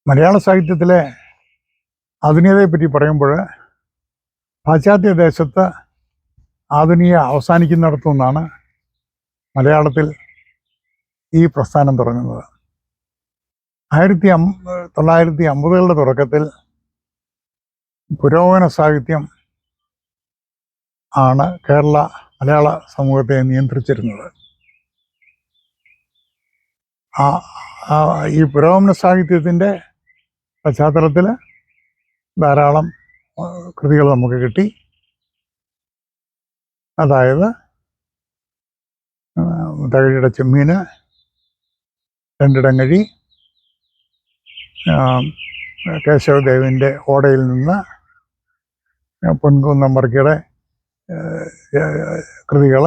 മലയാള സാഹിത്യത്തിലെ ആധുനികതയെപ്പറ്റി പറയുമ്പോൾ പാശ്ചാത്യ ദേശത്ത് ആധുനിക അവസാനിക്കുന്നിടത്തു നിന്നാണ് മലയാളത്തിൽ ഈ പ്രസ്ഥാനം തുടങ്ങുന്നത്. 1950കളുടെ തുടക്കത്തിൽ പുരോഗമന സാഹിത്യം ആണ് മലയാള സമൂഹത്തെ നിയന്ത്രിച്ചിരുന്നത്. ഈ പുരോഗമന സാഹിത്യത്തിൻ്റെ പശ്ചാത്തലത്തിൽ ധാരാളം കൃതികൾ നമുക്ക് കിട്ടി. അതായത് തകഴിയുടെ ചെമ്മീൻ, രണ്ടിടങ്ങഴി, കേശവദേവൻ്റെ ഓടയിൽ നിന്ന്, പൊൻകുന്നം വർക്കിയുടെ കൃതികൾ,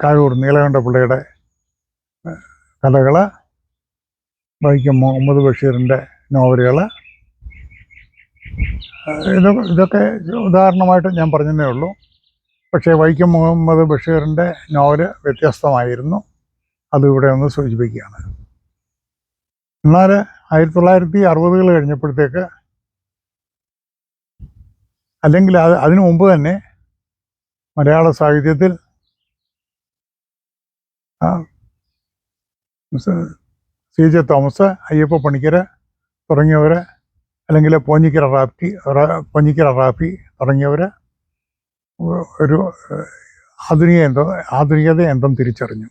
കാഴൂർ നീലകണ്ഠപിള്ളയുടെ കഥകൾ, വൈക്കം മുഹമ്മദ് ബഷീറിൻ്റെ നോവലുകൾ, ഇതൊക്കെ ഉദാഹരണമായിട്ട് ഞാൻ പറഞ്ഞതേ ഉള്ളൂ. പക്ഷേ വൈക്കം മുഹമ്മദ് ബഷീറിൻ്റെ നോവൽ വ്യത്യസ്തമായിരുന്നു. അതിവിടെ ഒന്ന് സൂചിപ്പിക്കുകയാണ്. എന്നാൽ 1960കൾ കഴിഞ്ഞപ്പോഴത്തേക്ക്, അല്ലെങ്കിൽ അതിനു മുമ്പ് തന്നെ മലയാള സാഹിത്യത്തിൽ CJ തോമസ്, അയ്യപ്പ പണിക്കർ തുടങ്ങിയവർ, അല്ലെങ്കിൽ പോഞ്ഞിക്കര റാഫി തുടങ്ങിയവർ ഒരു ആധുനികത എന്തും തിരിച്ചറിഞ്ഞു.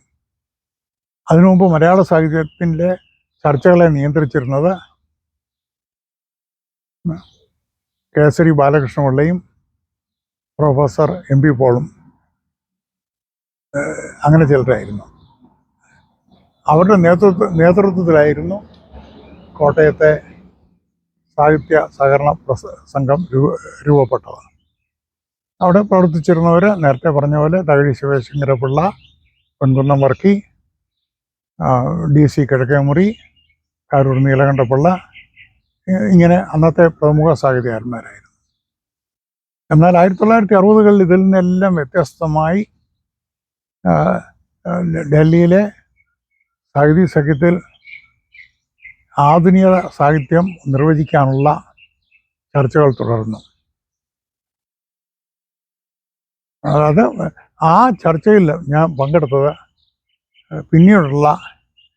അതിനു മുമ്പ് മലയാള സാഹിത്യത്തിൻ്റെ ചർച്ചകളെ നിയന്ത്രിച്ചിരുന്നത് കേസരി ബാലകൃഷ്ണപിള്ളയും പ്രൊഫസർ MP പോളും അങ്ങനെ ചിലരായിരുന്നു. അവരുടെ നേതൃത്വത്തിലായിരുന്നു കോട്ടയത്തെ സാഹിത്യ സഹകരണ സംഘം രൂപപ്പെട്ടത്. അവിടെ പ്രവർത്തിച്ചിരുന്നവർ നേരത്തെ പറഞ്ഞ പോലെ തകഴി ശിവശങ്കരപിള്ള, പൊൻകുന്നം വർക്കി, DC കിഴക്കേമുറി, കാരൂർ നീലകണ്ഠപിള്ള, ഇങ്ങനെ അന്നത്തെ പ്രമുഖ സാഹിത്യകാരന്മാരായിരുന്നു. എന്നാൽ 1960കളിൽ ഇതിൽ നിന്നെല്ലാം വ്യത്യസ്തമായി ഡൽഹിയിലെ സാഹിത്യ സഖ്യത്തിൽ ആധുനിക സാഹിത്യം നിർവചിക്കാനുള്ള ചർച്ചകൾ തുടർന്നു. അത് ആ ചർച്ചയിൽ ഞാൻ പങ്കെടുത്തത് പിന്നീടുള്ള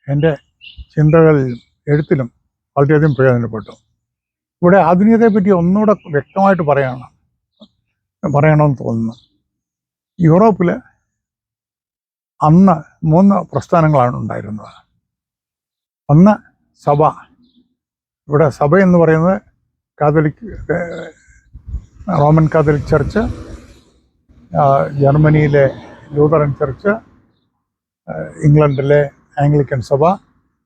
എൻ്റെ ചിന്തകളിലും എഴുത്തിലും വളരെയധികം പ്രയോജനപ്പെട്ടു. ഇവിടെ ആധുനികതയെപ്പറ്റി ഒന്നുകൂടെ വ്യക്തമായിട്ട് പറയണമെന്ന് തോന്നുന്നു. യൂറോപ്പിൽ അന്ന് 3 പ്രസ്ഥാനങ്ങളാണ് ഉണ്ടായിരുന്നത്. ഒന്ന് സഭ. ഇവിടെ സഭ എന്ന് പറയുന്നത് റോമൻ കാത്തലിക് ചർച്ച്, ജർമ്മനിയിലെ ലൂതറൻ ചർച്ച്, ഇംഗ്ലണ്ടിലെ ആംഗ്ലിക്കൻ സഭ,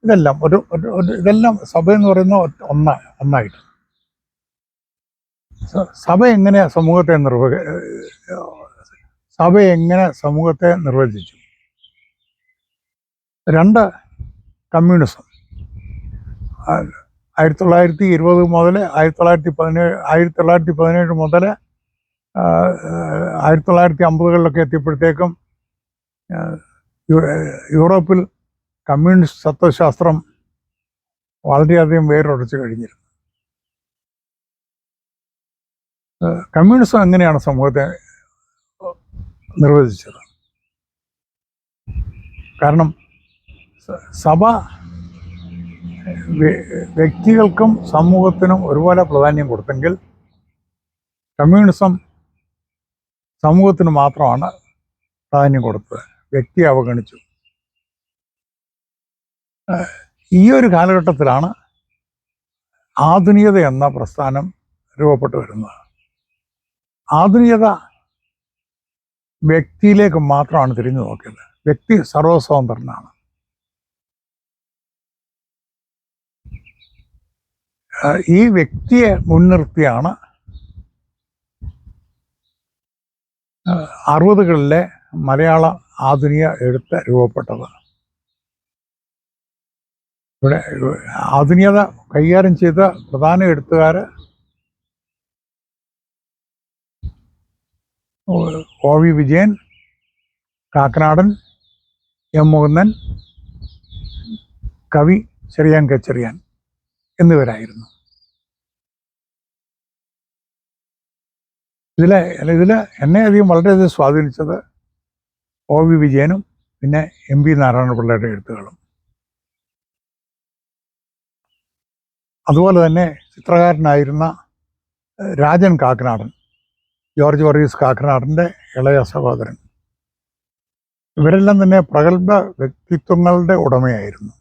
ഇതെല്ലാം സഭ എന്ന് പറയുന്ന ഒന്നായിട്ട്. സഭ എങ്ങനെ സമൂഹത്തെ നിർവചിച്ചു? 2 കമ്മ്യൂണിസം. 1920 മുതൽ 1917 മുതൽ 1950കളിലൊക്കെ എത്തിയപ്പോഴത്തേക്കും യൂറോപ്പിൽ കമ്മ്യൂണിസ്റ്റ് തത്വശാസ്ത്രം വളരെയധികം വേരുറച്ചു കഴിഞ്ഞിരുന്നു. കമ്മ്യൂണിസം എങ്ങനെയാണ് സമൂഹത്തെ നിർവചിച്ചത്? കാരണം സഭ വ്യക്തികൾക്കും സമൂഹത്തിനും ഒരുപോലെ പ്രാധാന്യം കൊടുത്തെങ്കിൽ കമ്മ്യൂണിസം സമൂഹത്തിന് മാത്രമാണ് പ്രാധാന്യം കൊടുത്തത്, വ്യക്തിയെ അവഗണിച്ചു. ഈ ഒരു കാലഘട്ടത്തിലാണ് ആധുനികത എന്ന പ്രസ്ഥാനം രൂപപ്പെട്ടു വരുന്നത്. ആധുനികത വ്യക്തിയിലേക്ക് മാത്രമാണ് തിരിഞ്ഞു നോക്കിയത്. വ്യക്തി സർവസ്വതന്ത്രനാണ്. ഈ വ്യക്തിയെ മുൻനിർത്തിയാണ് 60കളിലെ മലയാള ആധുനിക എഴുത്ത് രൂപപ്പെട്ടത്. ഇവിടെ ആധുനികത കൈകാര്യം ചെയ്ത പ്രധാന എഴുത്തുകാർ OV വിജയൻ, കാക്കനാടൻ, M മുകുന്ദൻ, കവി ചെറിയാൻ കച്ചെറിയാൻ എന്നിവരായിരുന്നു. ഇതിൽ എന്നെ അധികം വളരെയധികം സ്വാധീനിച്ചത് OV വിജയനും പിന്നെ MV നാരായണപിള്ളയുടെ എഴുത്തുകളും. അതുപോലെ തന്നെ ചിത്രകാരനായിരുന്ന രാജൻ കാക്കനാടൻ, ജോർജ് വർഗീസ് കാക്കനാടൻ്റെ ഇളയ സഹോദരൻ, ഇവരെല്ലാം തന്നെ പ്രഗത്ഭ വ്യക്തിത്വങ്ങളുടെ ഉടമയായിരുന്നു.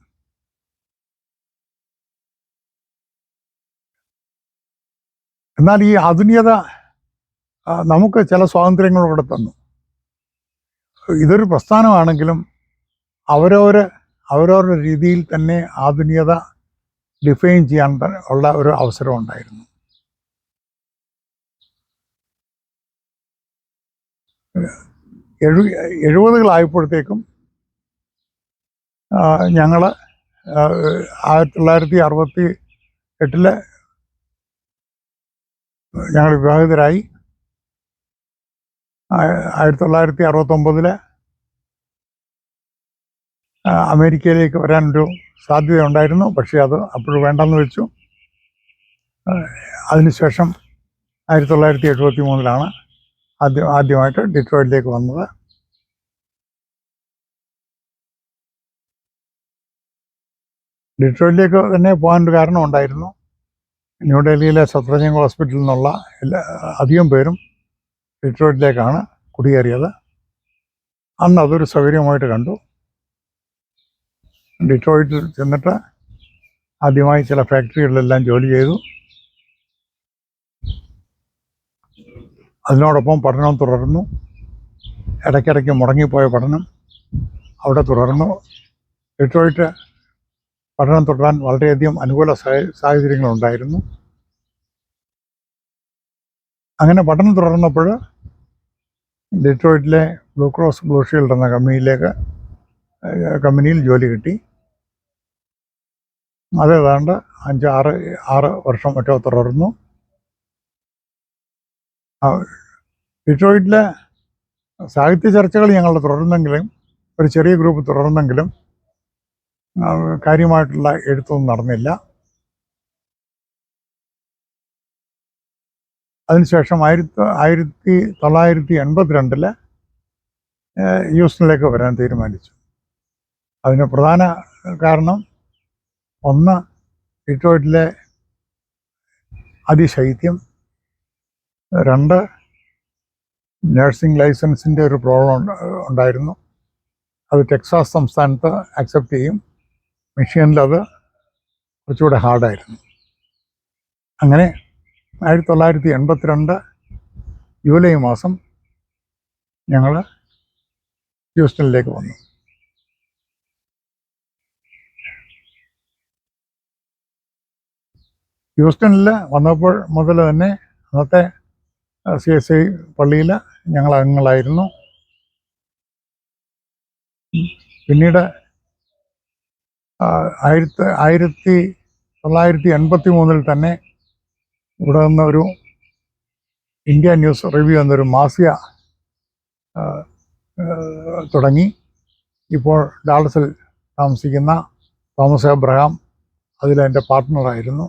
എന്നാൽ ഈ ആധുനികത നമുക്ക് ചില സ്വാതന്ത്ര്യങ്ങളൂടെ തന്നു. ഇതൊരു പ്രസ്ഥാനമാണെങ്കിലും അവരവരുടെ രീതിയിൽ തന്നെ ആധുനികത ഡിഫൈൻ ചെയ്യാൻ ഉള്ള ഒരു അവസരം ഉണ്ടായിരുന്നു. എഴുപതുകളായപ്പോഴത്തേക്കും ഞങ്ങൾ 1968 ഞങ്ങൾ വിവാഹിതരായി. 1969 അമേരിക്കയിലേക്ക് വരാനൊരു സാധ്യത ഉണ്ടായിരുന്നു. പക്ഷേ അത് അപ്പോഴും വേണ്ടെന്ന് വെച്ചു. അതിനുശേഷം 1973 ആദ്യമായിട്ട് ഡിട്രോയിറ്റിലേക്ക് വന്നത്. ഡിട്രോയിറ്റിലേക്ക് തന്നെ പോകാനൊരു കാരണം ഉണ്ടായിരുന്നു. ന്യൂഡൽഹിയിലെ സഫ്ദർജംഗ് ഹോസ്പിറ്റലിൽ നിന്നുള്ള അധികം പേരും ഡിട്രോയിറ്റിലേക്കാണ് കുടിയേറിയത്. അന്ന് അതൊരു സൗകര്യമായിട്ട് കണ്ടു. ഡിട്രോയിറ്റിൽ ചെന്നിട്ട് ആദ്യമായി ചില ഫാക്ടറികളിലെല്ലാം ജോലി ചെയ്തു. അതിനോടൊപ്പം പഠനം തുടർന്നു. ഇടയ്ക്കിടയ്ക്ക് മുടങ്ങിപ്പോയ പഠനം അവിടെ തുടർന്നു. ഡിട്രോയിറ്റ് പഠനം തുടരാൻ വളരെയധികം അനുകൂല സാഹചര്യങ്ങളുണ്ടായിരുന്നു. അങ്ങനെ പഠനം തുടർന്നപ്പോൾ ഡിട്രോയിറ്റിലെ ബ്ലൂ ക്രോസ് ബ്ലൂ ഷീൽഡ് എന്ന കമ്പനിയിൽ ജോലി കിട്ടി. അത് ഏതാണ്ട് 5-6 വർഷം മറ്റോ തുടർന്നു. ഡിട്രോയിറ്റിലെ സാഹിത്യ ചർച്ചകൾ ഞങ്ങൾ തുടർന്നെങ്കിലും, ഒരു ചെറിയ ഗ്രൂപ്പ് തുടർന്നെങ്കിലും കാര്യമായിട്ടുള്ള എഴുത്തൊന്നും നടന്നില്ല. അതിനുശേഷം 1982 ഹ്യൂസ്റ്റണിലേക്ക് വരാൻ തീരുമാനിച്ചു. അതിന് പ്രധാന കാരണം, ഒന്ന് ഡിട്രോയിറ്റിലെ അതിശൈത്യം, 2 നഴ്സിംഗ് ലൈസൻസിൻ്റെ ഒരു പ്രോബ്ലം ഉണ്ടായിരുന്നു. അത് ടെക്സാസ് സംസ്ഥാനത്ത് അക്സെപ്റ്റ് ചെയ്യും, മിഷിഗണിൽ അത് കുറച്ചുകൂടെ ഹാർഡായിരുന്നു. അങ്ങനെ 1982 ജൂലൈ മാസം ഞങ്ങൾ ഹ്യൂസ്റ്റണിലേക്ക് വന്നു. ഹ്യൂസ്റ്റണിൽ വന്നപ്പോൾ മുതൽ തന്നെ അന്നത്തെ CSI പള്ളിയിൽ ഞങ്ങൾ അംഗങ്ങളായിരുന്നു. പിന്നീട് 1983 തന്നെ ഇവിടെ നിന്ന് ഒരു ഇന്ത്യ ന്യൂസ് റിവ്യൂ എന്നൊരു മാസിക തുടങ്ങി. ഇപ്പോൾ ഡാളസിൽ താമസിക്കുന്ന തോമസ് എബ്രഹാം അതിലെൻ്റെ പാർട്ട്ണറായിരുന്നു.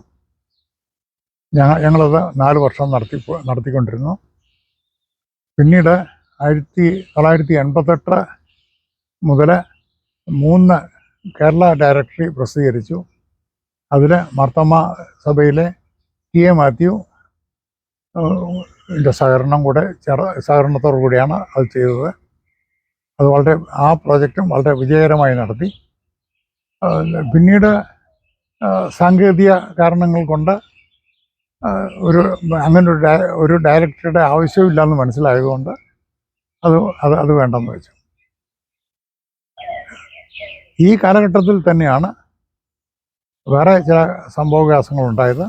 ഞങ്ങളത് 4 വർഷം നടത്തിക്കൊണ്ടിരുന്നു. പിന്നീട് 1988 മുതൽ 3 കേരള ഡയറക്ടറി പ്രസിദ്ധീകരിച്ചു. അതിൽ മാർത്തോമ സഭയിലെ TA മാത്യു സഹകരണത്തോടു കൂടിയാണ് അത് ചെയ്തത്. അത് ആ പ്രോജക്റ്റും വളരെ വിജയകരമായി നടത്തി. പിന്നീട് സാങ്കേതിക കാരണങ്ങൾ കൊണ്ട് ഒരു ഡയറക്ടറുടെ ആവശ്യമില്ലെന്ന് മനസ്സിലായതുകൊണ്ട് അത് വേണ്ടെന്ന് വെച്ചു. ഈ കാലഘട്ടത്തിൽ തന്നെയാണ് വേറെ ചില സംഭവവികാസങ്ങളുണ്ടായത്.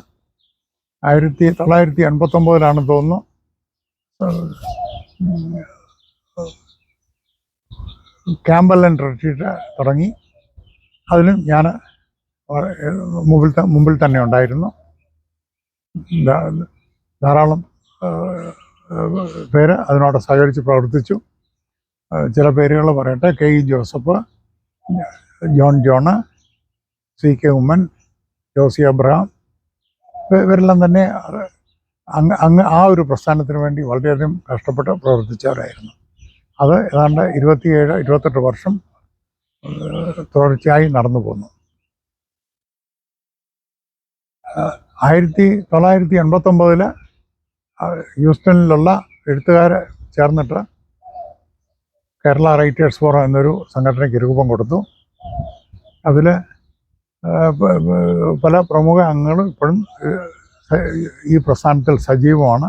1989 തോന്നുന്നു ക്യാമ്പൽ ആൻഡ് റിട്രീറ്റ് തുടങ്ങി. അതിലും ഞാൻ മുമ്പിൽ തന്നെ ഉണ്ടായിരുന്നു. ധാരാളം പേര് അതിനോട് സഹകരിച്ച് പ്രവർത്തിച്ചു. ചില പേരുകൾ പറയട്ടെ: KE Joseph, John, CK Oommen, Josy Abraham, ഇവരെല്ലാം തന്നെ അങ്ങ് ആ ഒരു പ്രസ്ഥാനത്തിന് വേണ്ടി വളരെയധികം കഷ്ടപ്പെട്ട് പ്രവർത്തിച്ചവരായിരുന്നു. അത് ഏതാണ്ട് 27-28 വർഷം തുടർച്ചയായി നടന്നു പോന്നു. 1989 ഹ്യൂസ്റ്റണിലുള്ള എഴുത്തുകാർ ചേർന്നിട്ട് കേരള റൈറ്റേഴ്സ് ഫോറം എന്നൊരു സംഘടനയ്ക്ക് രൂപം കൊടുത്തു. അതിൽ പല പ്രമുഖ അംഗങ്ങളും ഇപ്പോഴും ഈ പ്രസ്ഥാനത്തിൽ സജീവമാണ്.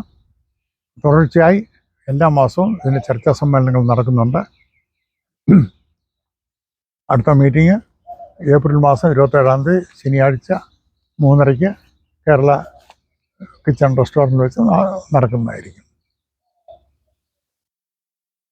തുടർച്ചയായി എല്ലാ മാസവും ഇതിന് ചർച്ചാ സമ്മേളനങ്ങൾ നടക്കുന്നുണ്ട്. അടുത്ത മീറ്റിംഗ് ഏപ്രിൽ മാസം 27-ാം തീയതി ശനിയാഴ്ച 3:30 കേരള കിച്ചൺ റെസ്റ്റോറൻറ്റ് വെച്ച് നടക്കുന്നതായിരിക്കും.